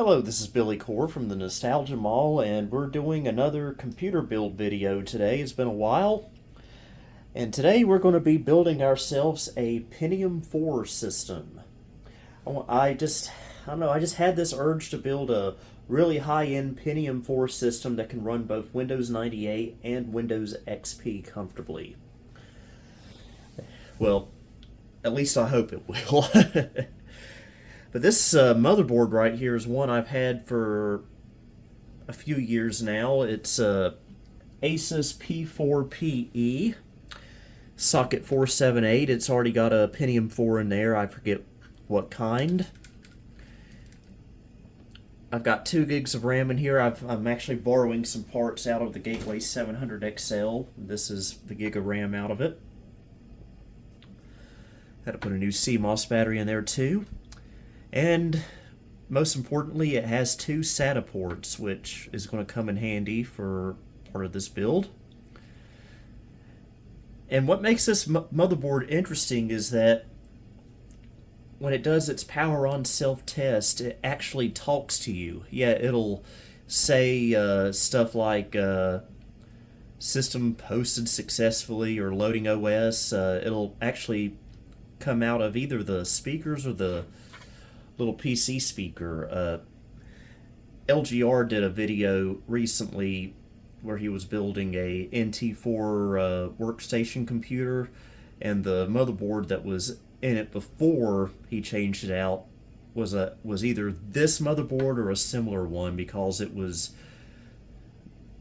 Hello, this is Billy Core from the Nostalgia Mall, and we're doing another computer build video today. It's been a while, and today we're going to be building ourselves a Pentium 4 system. I don't know, I just had this urge to build a really high-end Pentium 4 system that can run both Windows 98 and Windows XP comfortably. Well, at least I hope it will. But this motherboard right here is one I've had for a few years now. It's Asus P4PE socket 478. It's already got a Pentium 4 in there. I forget what kind. I've got 2 gigs of RAM in here. I'm actually borrowing some parts out of the Gateway 700XL. This is the gig of RAM out of it. Had to put a new CMOS battery in there too. And most importantly, it has 2 SATA ports, which is going to come in handy for part of this build. And what makes this motherboard interesting is that when it does its power on self-test, it actually talks to you. Yeah, it'll say stuff like system posted successfully or loading OS. It'll actually come out of either the speakers or the little PC speaker. LGR did a video recently where he was building a NT4 workstation computer, and the motherboard that was in it before he changed it out was either this motherboard or a similar one, because it was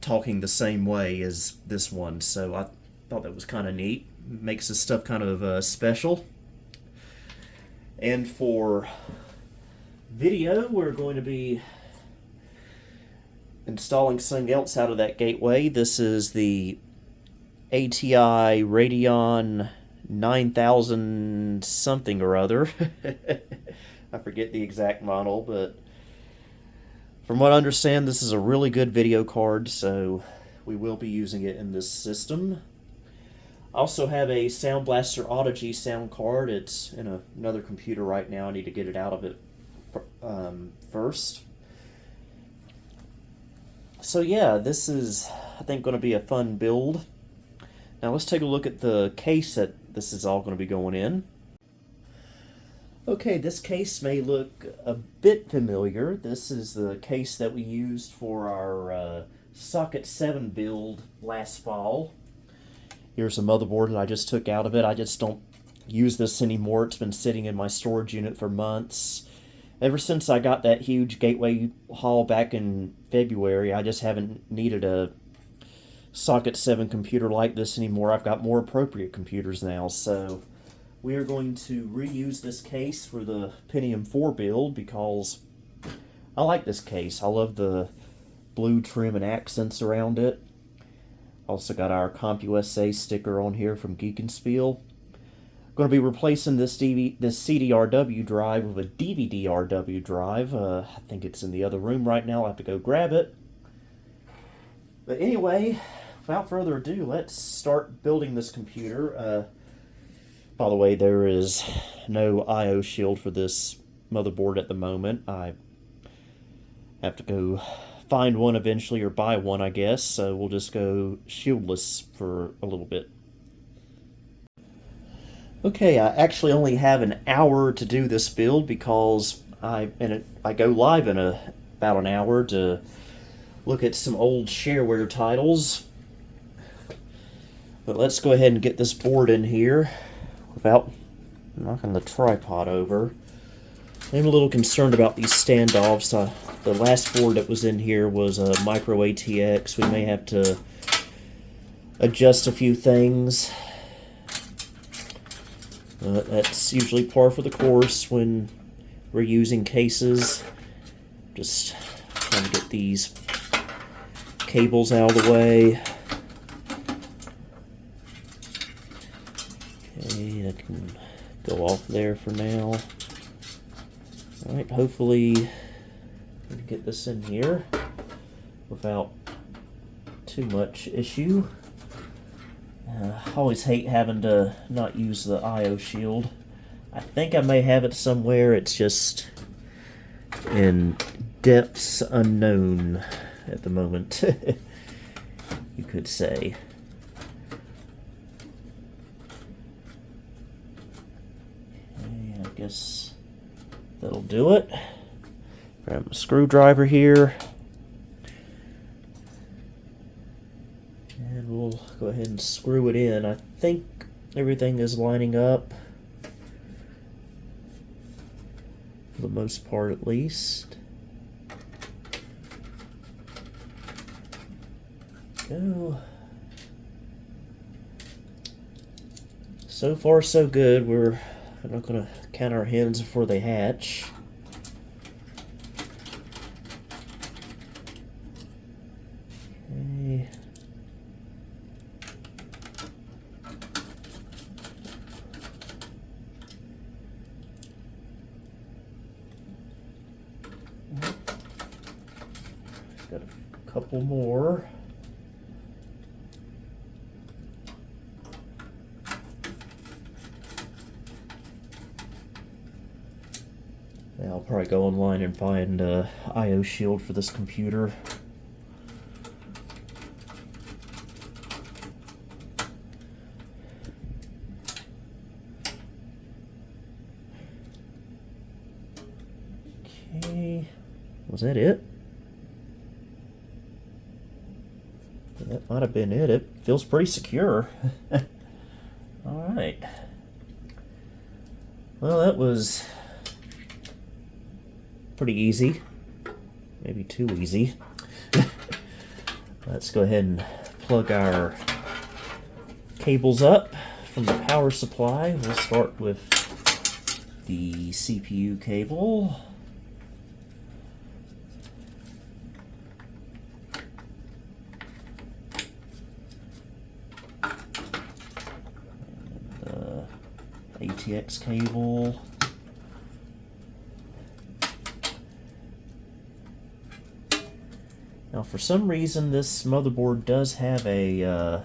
talking the same way as this one. So I thought that was kind of neat. Makes this stuff kind of special. And for video, we're going to be installing something else out of that gateway. This is the ATI Radeon 9000 something or other. I forget the exact model, but from what I understand, this is a really good video card, so we will be using it in this system. I also have a Sound Blaster Audigy sound card. It's in another computer right now. I need to get it out of it first. So yeah, this is, I think, going to be a fun build. Now let's take a look at the case that this is all going to be going in. Okay, this case may look a bit familiar. This is the case that we used for our Socket 7 build last fall. Here's a motherboard that I just took out of it. I just don't use this anymore. It's been sitting in my storage unit for months. Ever since I got that huge Gateway haul back in February, I just haven't needed a Socket 7 computer like this anymore. I've got more appropriate computers now, so we are going to reuse this case for the Pentium 4 build because I like this case. I love the blue trim and accents around it. Also got our CompUSA sticker on here from Geek and Spiel. Going to be replacing this CDRW drive with a DVD-RW drive. I think it's in the other room right now. I'll have to go grab it. But anyway, without further ado, let's start building this computer. By the way, there is no I/O shield for this motherboard at the moment. I have to go find one eventually, or buy one, I guess. So we'll just go shieldless for a little bit. Okay, I actually only have an hour to do this build because I go live in about an hour to look at some old shareware titles. But let's go ahead and get this board in here without knocking the tripod over. I'm a little concerned about these standoffs. The last board that was in here was a micro ATX. We may have to adjust a few things. That's usually par for the course when we're using cases. Just trying to get these cables out of the way. Okay, that can go off there for now. Alright, hopefully we can get this in here without too much issue. I always hate having to not use the I/O shield. I think I may have it somewhere. It's just in depths unknown at the moment, you could say. Okay, I guess that'll do it. Grab a screwdriver here. And we'll go ahead and screw it in. I think everything is lining up. For the most part, at least. Go. So far, so good. We're not going to count our hens before they hatch. Okay. Got a couple more. Yeah, I'll probably go online and find a I/O shield for this computer. Okay, was that it? That might have been it. It feels pretty secure. All right. Well, that was pretty easy. Maybe too easy. Let's go ahead and plug our cables up from the power supply. We'll start with the CPU cable. ATX cable. Now, for some reason, this motherboard does have a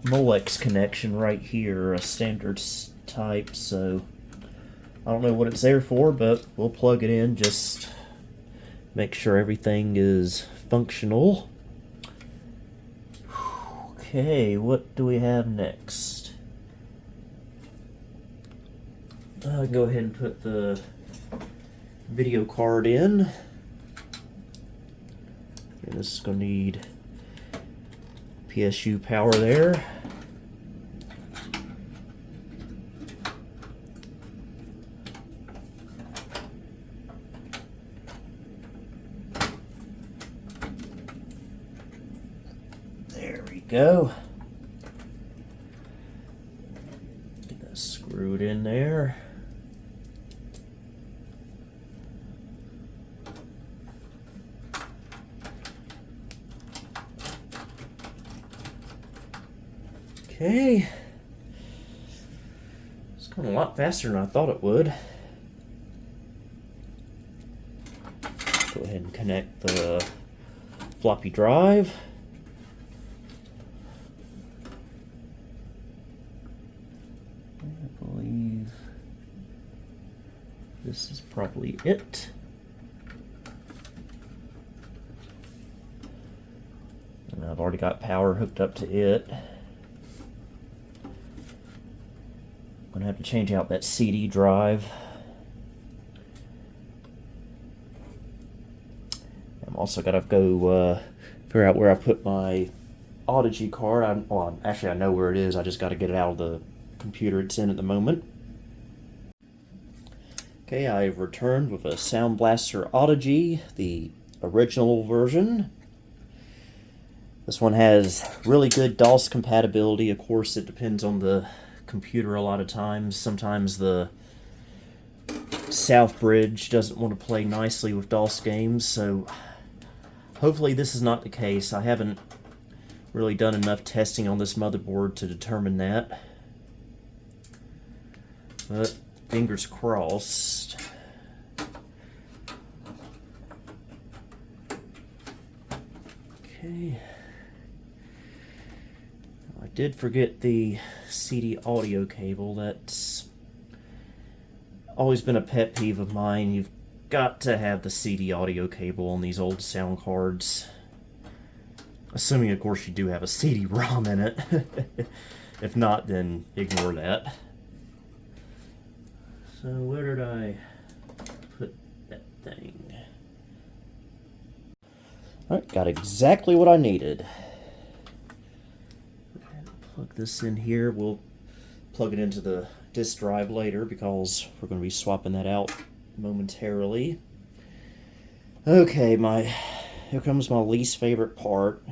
Molex connection right here, a standard type, so I don't know what it's there for, but we'll plug it in, just make sure everything is functional. Okay, what do we have next? Go ahead and put the video card in. Okay, this is going to need PSU power there. There we go. Get that screwed in there. Okay. It's going a lot faster than I thought it would. Go ahead and connect the floppy drive. I believe this is probably it. And I've already got power hooked up to it. I'm gonna have to change out that CD drive. I'm also gotta go figure out where I put my Audigy card. Well, actually, I know where it is. I just got to get it out of the computer it's in at the moment. Okay, I've returned with a Sound Blaster Audigy, the original version. This one has really good DOS compatibility. Of course, it depends on the computer a lot of times. Sometimes the South Bridge doesn't want to play nicely with DOS games, so hopefully this is not the case. I haven't really done enough testing on this motherboard to determine that, but fingers crossed. Okay. I did forget the CD audio cable. That's Always been a pet peeve of mine. You've got to have the CD audio cable on these old sound cards. Assuming, of course, you do have a CD-ROM in it. If not, then ignore that. So where did I put that thing? Alright, got exactly what I needed. Plug this in here. We'll plug it into the disk drive later because we're going to be swapping that out momentarily. Okay, here comes my least favorite part,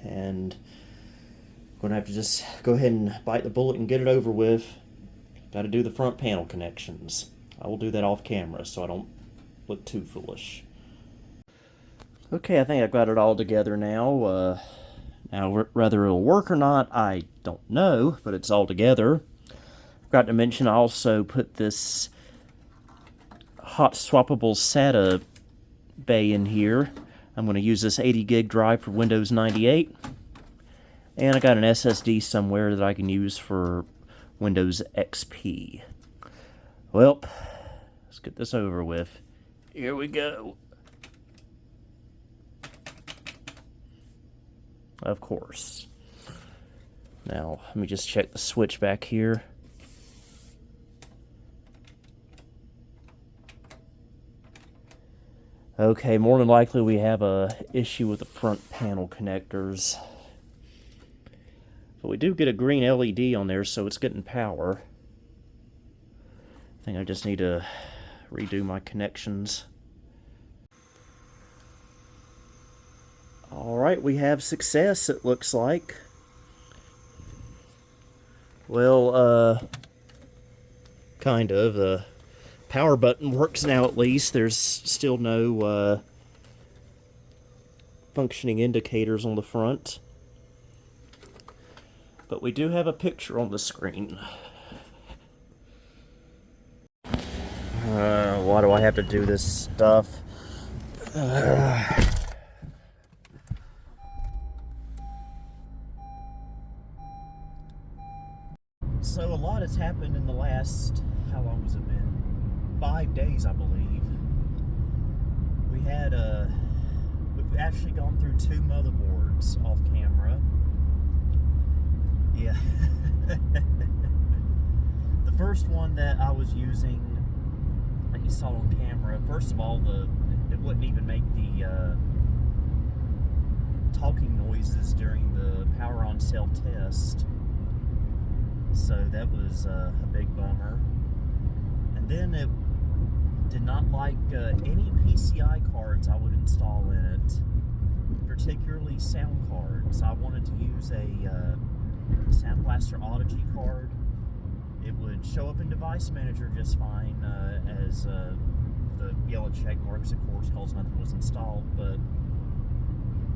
and I'm going to have to just go ahead and bite the bullet and get it over with. Got to do the front panel connections. I will do that off camera so I don't look too foolish. Okay, I think I've got it all together now. Now, whether it'll work or not, I don't know, but it's all together. Forgot to mention, I also put this hot swappable SATA bay in here. I'm going to use this 80 gig drive for Windows 98. And I got an SSD somewhere that I can use for Windows XP. Well, let's get this over with. Here we go. Of course. Now, let me just check the switch back here. Okay, more than likely we have a issue with the front panel connectors. But we do get a green LED on there, so it's getting power. I think I just need to redo my connections. Alright, we have success, it looks like. Well, kind of. The power button works now at least. There's still no functioning indicators on the front. But we do have a picture on the screen. Why do I have to do this stuff? So a lot has happened in the last, how long has it been? 5 days, I believe. We've actually gone through 2 motherboards off camera. Yeah. The first one that I was using, that you saw on camera, first of all, it wouldn't even make the talking noises during the power on cell test. So that was a big bummer. And then it did not like any PCI cards I would install in it, particularly sound cards. I wanted to use a Sound Blaster Audigy card. It would show up in Device Manager just fine, as the yellow check marks, of course, calls nothing was installed, but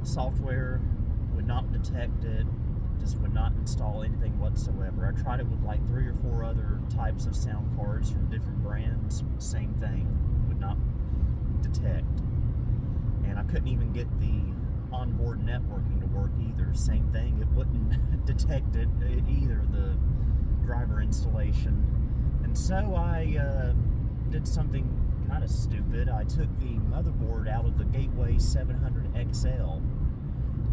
software would not detect it. Just would not install anything whatsoever. I tried it with like 3 or 4 other types of sound cards from different brands. Same thing. Would not detect. And I couldn't even get the onboard networking to work either. Same thing. It wouldn't detect it either, the driver installation. And so I did something kind of stupid. I took the motherboard out of the Gateway 700XL.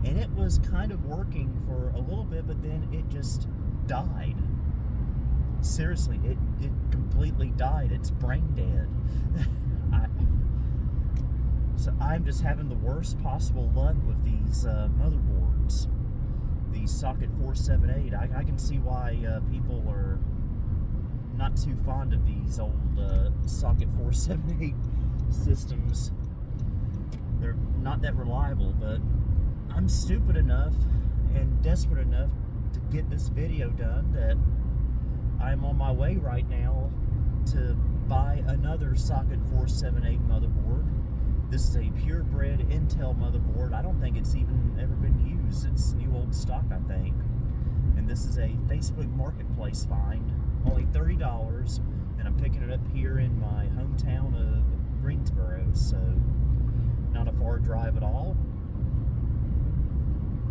And it was kind of working for a little bit, but then it just died. Seriously, it completely died. It's brain dead. So I'm just having the worst possible luck with these motherboards. These Socket 478. I can see why people are not too fond of these old Socket 478 systems. They're not that reliable, but I'm stupid enough and desperate enough to get this video done that I'm on my way right now to buy another Socket 478 motherboard. This is a purebred Intel motherboard. I don't think it's even ever been used. It's new old stock, I think. And this is a Facebook Marketplace find. Only $30, and I'm picking it up here in my hometown of Greensboro, so not a far drive at all.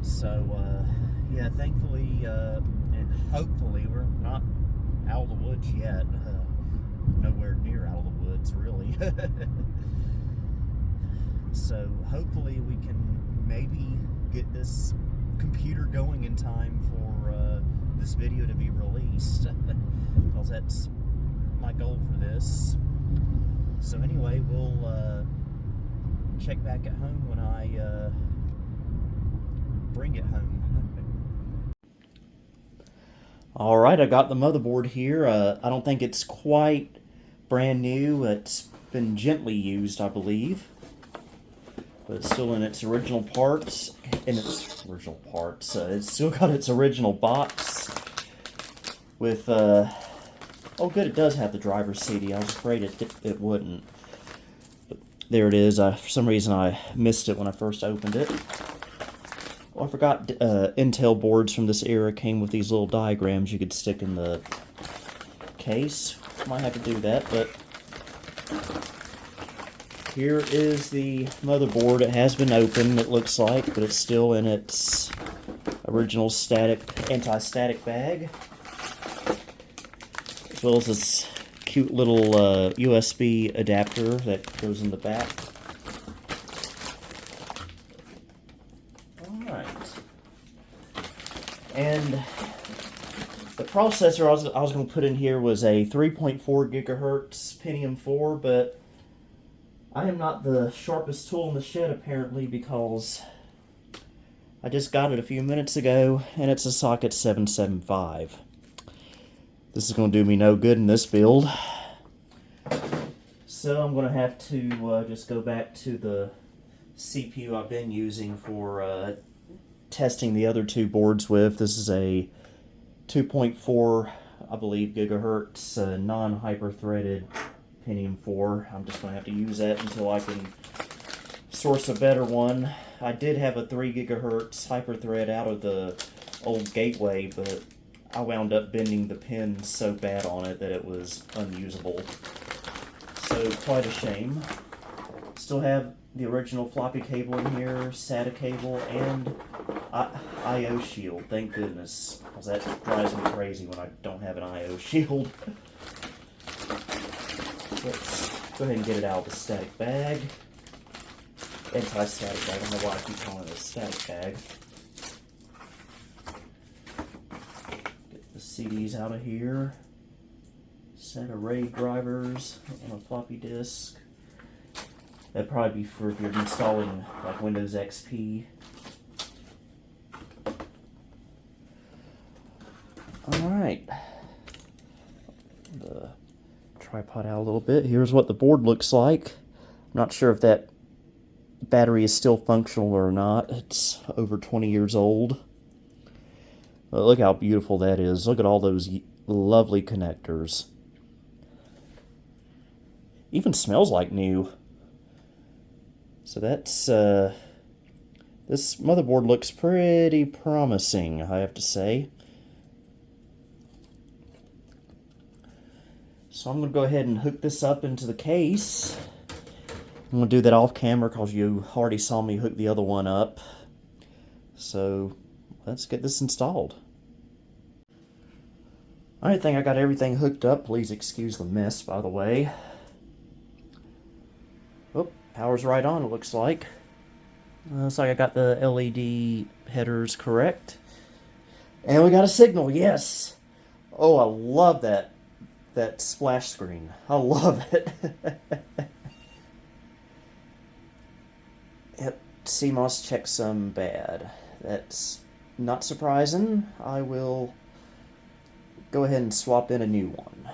So, yeah, thankfully, and hopefully, we're not out of the woods yet. nowhere near out of the woods, really. So hopefully we can maybe get this computer going in time for this video to be released, because that's my goal for this. So anyway, we'll check back at home when I bring it home. Alright, I got the motherboard here. I don't think it's quite brand new. It's been gently used, I believe. But it's still in its original parts. It's still got its original box. With, oh good, it does have the driver's CD. I was afraid it wouldn't. But there it is. For some reason I missed it when I first opened it. Oh, I forgot Intel boards from this era came with these little diagrams you could stick in the case. Might have to do that, but here is the motherboard. It has been opened, it looks like, but it's still in its original anti-static bag. As well as this cute little USB adapter that goes in the back. And the processor I was going to put in here was a 3.4 gigahertz Pentium 4, but I am not the sharpest tool in the shed apparently, because I just got it a few minutes ago and it's a socket 775. This is going to do me no good in this build. So I'm going to have to just go back to the CPU I've been using for testing the other two boards with. This is a 2.4, I believe, gigahertz non-hyper-threaded Pentium 4. I'm just going to have to use that until I can source a better one. I did have a 3 gigahertz hyper-thread out of the old gateway, but I wound up bending the pins so bad on it that it was unusable. So, quite a shame. Still have the original floppy cable in here, SATA cable, and I/O shield. Thank goodness, because that drives me crazy when I don't have an I/O shield. Let's go ahead and get it out of the static bag. Anti-static bag. I don't know why I keep calling it a static bag. Get the CDs out of here. Set array drivers on a floppy disk. That'd probably be for if you're installing like Windows XP. Alright. The tripod out a little bit. Here's what the board looks like. I'm not sure if that battery is still functional or not. It's over 20 years old. But look how beautiful that is. Look at all those lovely connectors. Even smells like new. So that's, this motherboard looks pretty promising, I have to say. So I'm going to go ahead and hook this up into the case. I'm going to do that off camera because you already saw me hook the other one up. So let's get this installed. I think I got everything hooked up. Please excuse the mess, by the way. Oh, power's right on, it looks like. Looks like I got the LED headers correct. And we got a signal, yes! Oh, I love that splash screen. I love it. Yep, CMOS checksum bad. That's not surprising. I will go ahead and swap in a new one.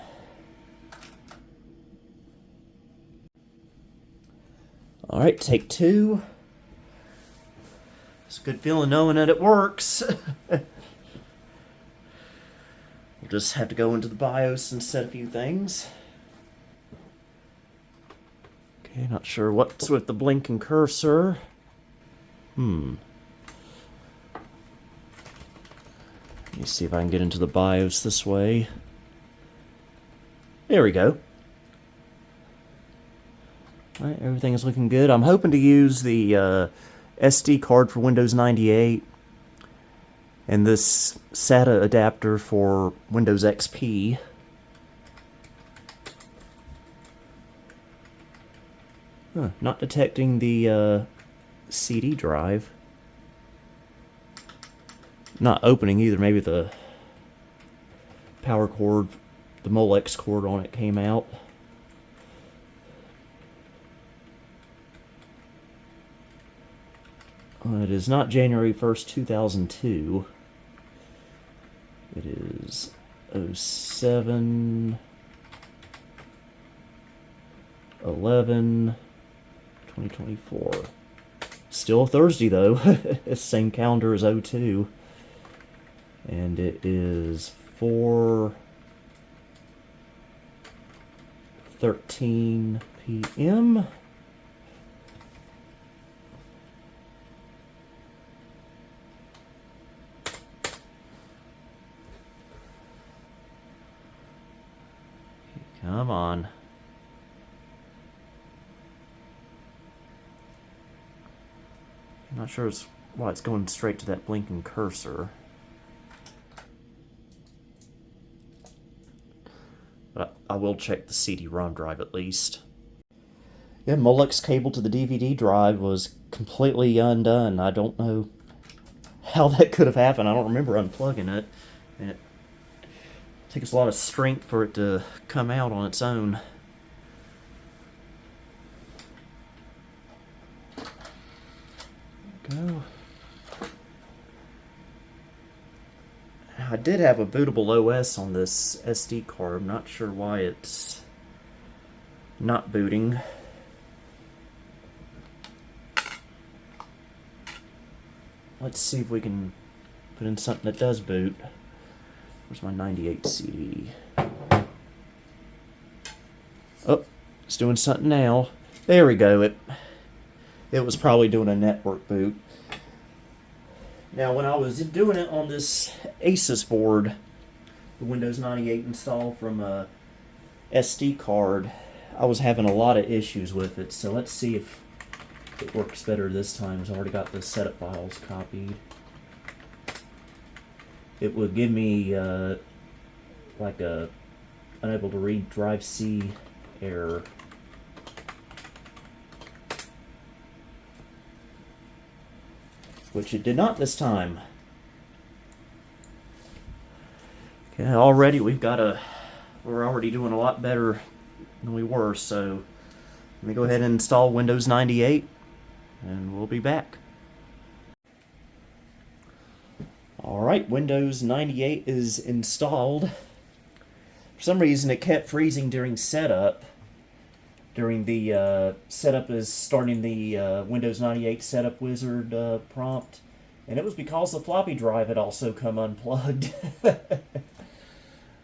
Alright, take two. It's a good feeling knowing that it works. We'll just have to go into the BIOS and set a few things. Okay, not sure what's with the blinking cursor. Let me see if I can get into the BIOS this way. There we go. Alright, everything is looking good. I'm hoping to use the SD card for Windows 98 and this SATA adapter for Windows XP. Not detecting the CD drive. Not opening either. Maybe the power cord, the Molex cord on it came out. It is not January 1st, 2002. It is 07 11 2024. Still Thursday though. Same calendar as 02. And it is 4:13 p.m. Come on. I'm not sure why it's going straight to that blinking cursor. But I will check the CD-ROM drive at least. Yeah, Molex cable to the DVD drive was completely undone. I don't know how that could have happened. I don't remember unplugging it. And it takes a lot of strength for it to come out on its own. Go. I did have a bootable OS on this SD card. I'm not sure why it's not booting. Let's see if we can put in something that does boot. Where's my 98 CD? Oh, it's doing something now. There we go. It was probably doing a network boot. Now, when I was doing it on this Asus board, the Windows 98 install from a SD card, I was having a lot of issues with it. So let's see if it works better this time. I've already got the setup files copied. It would give me like a unable to read drive C error. Which it did not this time. Okay, already we're already doing a lot better than we were, so let me go ahead and install Windows 98 and we'll be back. Alright, Windows 98 is installed. For some reason it kept freezing during setup. During the setup is starting the Windows 98 setup wizard prompt. And it was because the floppy drive had also come unplugged.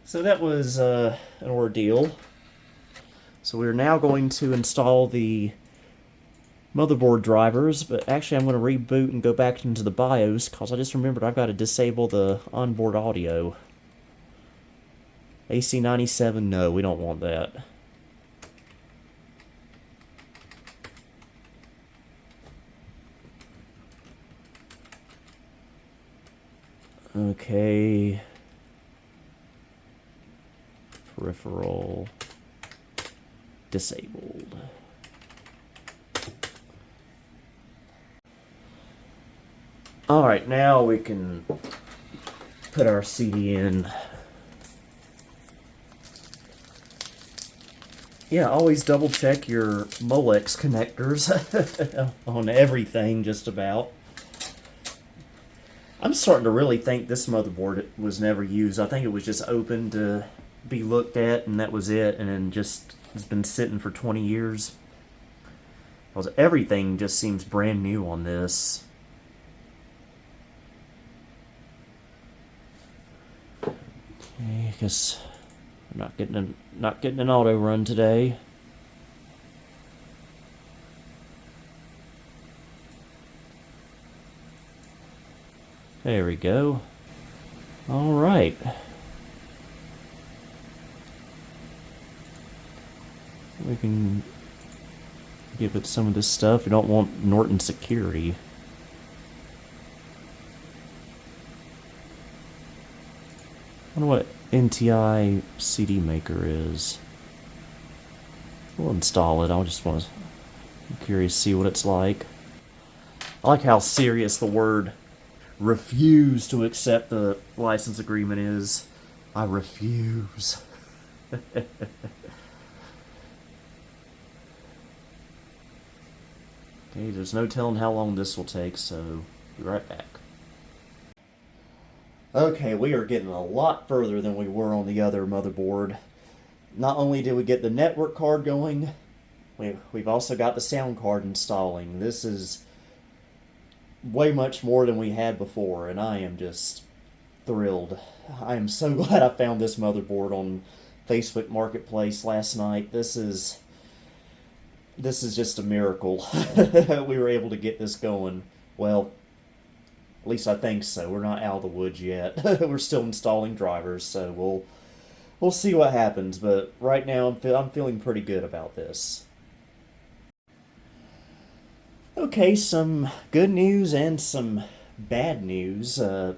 So that was an ordeal. So we're now going to install the motherboard drivers, but actually I'm going to reboot and go back into the BIOS because I just remembered I've got to disable the onboard audio. AC97, no, we don't want that. Okay. Peripheral disabled. Alright, now we can put our CD in. Yeah, always double check your Molex connectors on everything, just about. I'm starting to really think this motherboard was never used. I think it was just open to be looked at and that was it, and then just has been sitting for 20 years. Because everything just seems brand new on this. Okay, I guess I'm not getting an auto run today. There we go. All right. We can give it some of this stuff. We don't want Norton security. I wonder what NTI CD maker is. We'll install it. I just want to I'm curious to see what it's like. I like how serious the word refuse to accept the license agreement is. I refuse. Okay, there's no telling how long this will take, so be right back. Okay, we are getting a lot further than we were on the other motherboard. Not only did we get the network card going, we've also got the sound card installing. This is way much more than we had before, and I am just thrilled. I am so glad I found this motherboard on Facebook Marketplace last night. This is just a miracle. We were able to get this going. Well, at least I think so. We're not out of the woods yet. We're still installing drivers, so we'll see what happens. But right now, I'm feeling pretty good about this. Okay, some good news and some bad news. Well,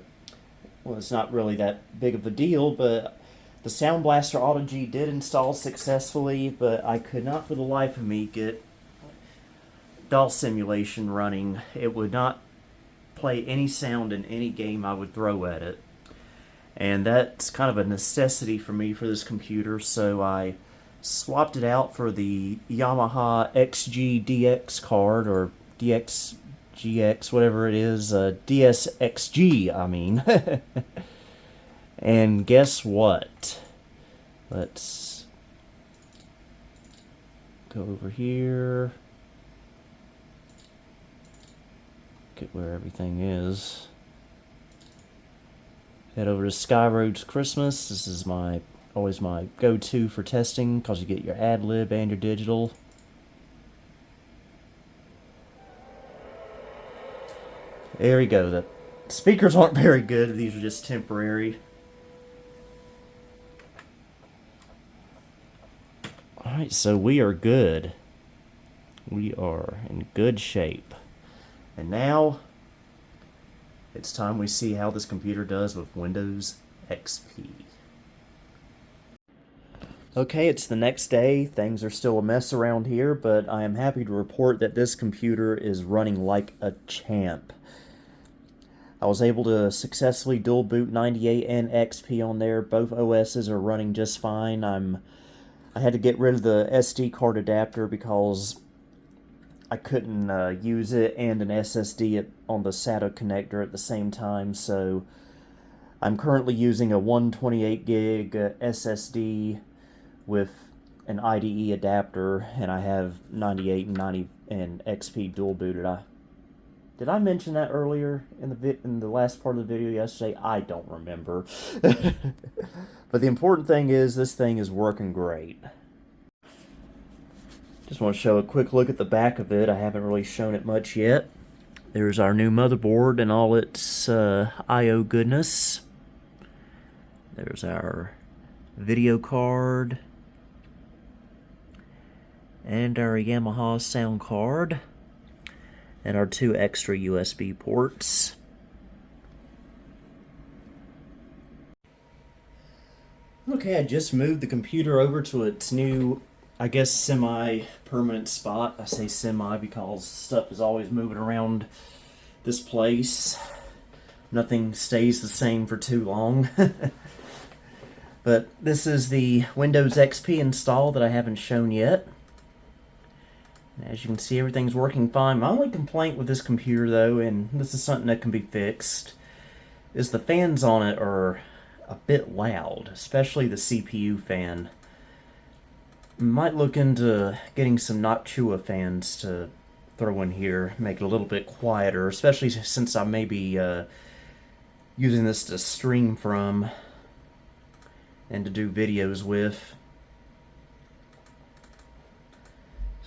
it's not really that big of a deal, but the Sound Blaster Auto G did install successfully, but I could not for the life of me get DOS simulation running. It would not play any sound in any game I would throw at it. And that's kind of a necessity for me for this computer, so I swapped it out for the Yamaha XG-DX card, or DXGX, whatever it is, DSXG, I mean. And guess what? Let's go over here. Get where everything is. Head over to Skyroads Christmas. This is always my go-to for testing, because you get your ad-lib and your digital. There we go. The speakers aren't very good. These are just temporary. Alright, so we are good. We are in good shape. And now, it's time we see how this computer does with Windows XP. Okay, it's the next day. Things are still a mess around here, but I am happy to report that this computer is running like a champ. I was able to successfully dual boot 98 and XP on there. Both OSs are running just fine. I had to get rid of the SD card adapter because I couldn't use it and an SSD on the SATA connector at the same time, so I'm currently using a 128 gig SSD with an IDE adapter, and I have 98 and 90 and XP dual booted. Did I mention that earlier in the last part of the video yesterday? I don't remember. But the important thing is this thing is working great. Just want to show a quick look at the back of it. I haven't really shown it much yet. There's our new motherboard and all its I/O goodness. There's our video card and our Yamaha sound card and our 2 extra USB ports. Okay, I just moved the computer over to its new, I guess, semi-permanent spot. I say semi because stuff is always moving around this place. Nothing stays the same for too long. But this is the Windows XP install that I haven't shown yet. As you can see, everything's working fine. My only complaint with this computer, though, and this is something that can be fixed, is the fans on it are a bit loud, especially the CPU fan. Might look into getting some Noctua fans to throw in here, make it a little bit quieter, especially since I may be using this to stream from and to do videos with.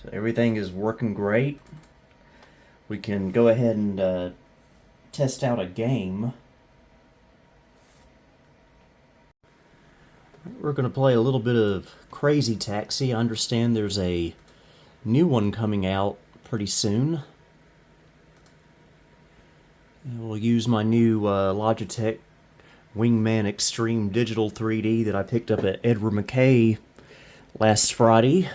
So everything is working great. We can go ahead and test out a game. We're going to play a little bit of Crazy Taxi. I understand there's a new one coming out pretty soon. And we'll use my new Logitech Wingman Extreme Digital 3D that I picked up at Edward McKay last Friday.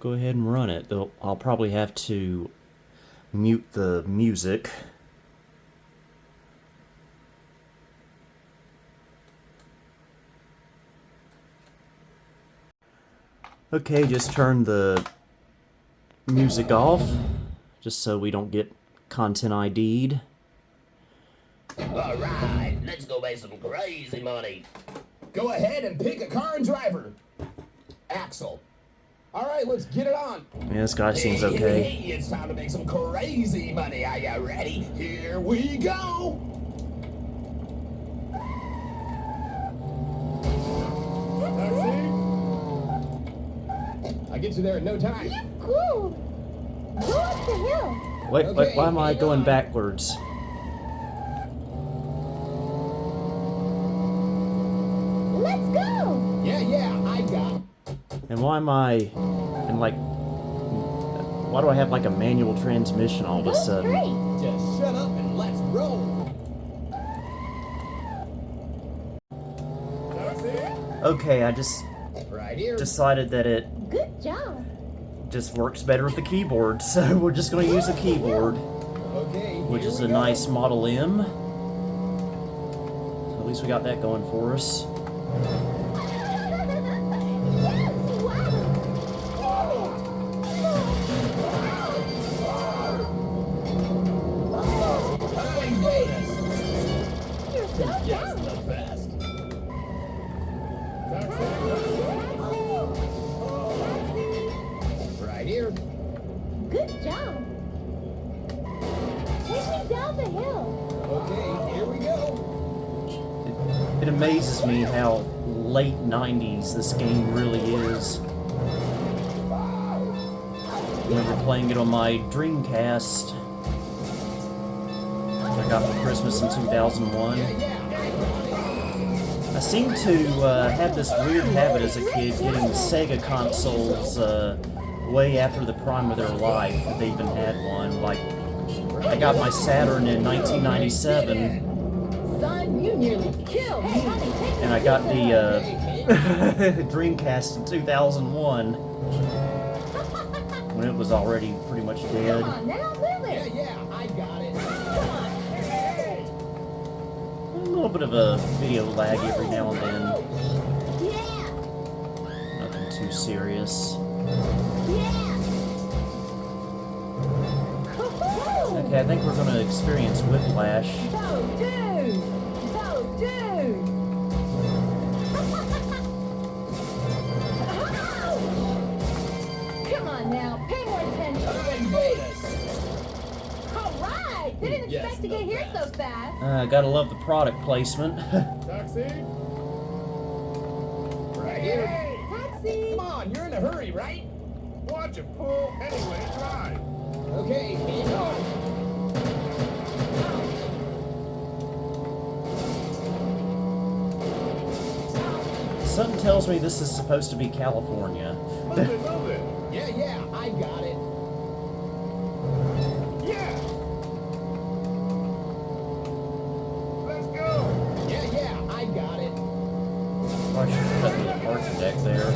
we'll go ahead and run it. Though I'll probably have to mute the music. Okay, just turn the music off, just so we don't get content ID'd. Alright, let's go make some crazy money. Go ahead and pick a car and driver. Axel. Alright, let's get it on. Yeah, this guy seems okay. Hey, it's time to make some crazy money. Are you ready? Here we go. I get you there in no time. Cool. Go up the hill. Wait, Okay, why am I hang going on. backwards? Let's go. Yeah, I got. And why am I in like... Why do I have like a manual transmission all of a Go sudden? straight. Just shut up and let's roll. Okay, I just Right here. decided that it Good job. just works better with the keyboard, so we're just going to use the keyboard, Okay. which here is we a go. nice Model M. So at least we got that going for us. Yes, wow. Hey, Vegas. You're so Yes, down. the best. Right here. Good job. Take me down the hill. Okay, here we go. It amazes me how late 90s this game really is. I remember playing it on my Dreamcast that I got for Christmas in 2001. I seem to have this weird habit as a kid getting Sega consoles way after the prime of their life, if they even had one. Like, I got my Saturn in 1997, Son, you nearly killed me. and I got the Dreamcast in 2001, when it was already pretty much dead. Come on, now move it. Yeah, I got it. Come on. A little bit of a video lag every now and then, Yeah. nothing too serious. Yeah. Okay, I think we're going to experience whiplash. Go, dude. Go, dude. Come on now, pay more attention. Hey, Vegas. All right. Didn't Yes, expect to get the here so best. fast. Gotta love the product placement. Taxi. Right here. Taxi. Come on, you're in a hurry, right? Watch it pull. Anyway, drive. Okay, hang on. Something tells me this is supposed to be California. Move it, move it. Yeah, I got it. Yeah. Let's go. Yeah, I got it. I should cut the parking deck there.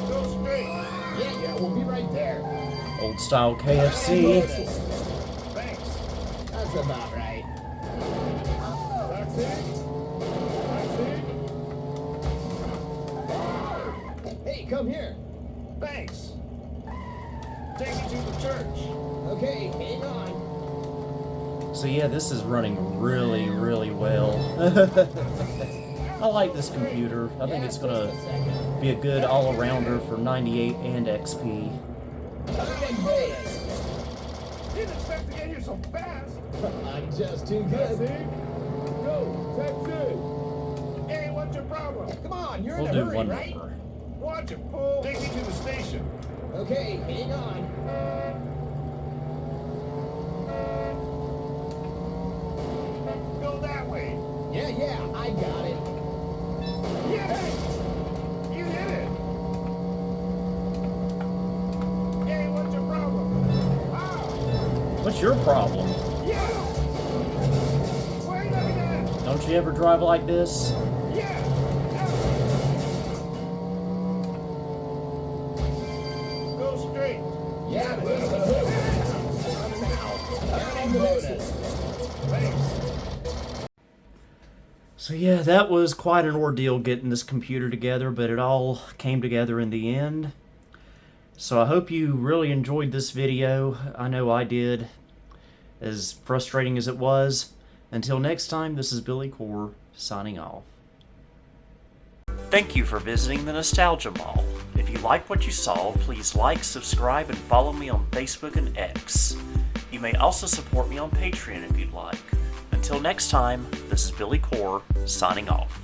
Go straight. Yeah, we'll be right there. Old style KFC. Thanks. That's about right. Taxi. Taxi. Hey, come here. Thanks. Take me to the church. Okay, hang on. So yeah, this is running really, really well. I like this computer. I think it's gonna be a good all-arounder for 98 and XP. Hey, Vegas. Didn't expect to get here so fast. I'm just too Taxi. good. Go. Taxi. Hey, what's your problem? Come on, you're We'll in do a hurry, one right? more. Watch it pull. Take me to the station. Okay, hang on. Go that way. Yeah, I got it. Yeah. You did it. Hey, what's your problem? Wow. What's your problem? Yeah. Wait a minute. Don't Don't you ever drive like this? Yeah. Go straight. Yeah, bonus. Thanks. So yeah, that was quite an ordeal getting this computer together, but it all came together in the end. So I hope you really enjoyed this video. I know I did, as frustrating as it was. Until next time, this is Billy Core, signing off. Thank you for visiting the Nostalgia Mall. If you liked what you saw, please like, subscribe, and follow me on Facebook and X. You may also support me on Patreon if you'd like. Until next time, this is Billy Core, signing off.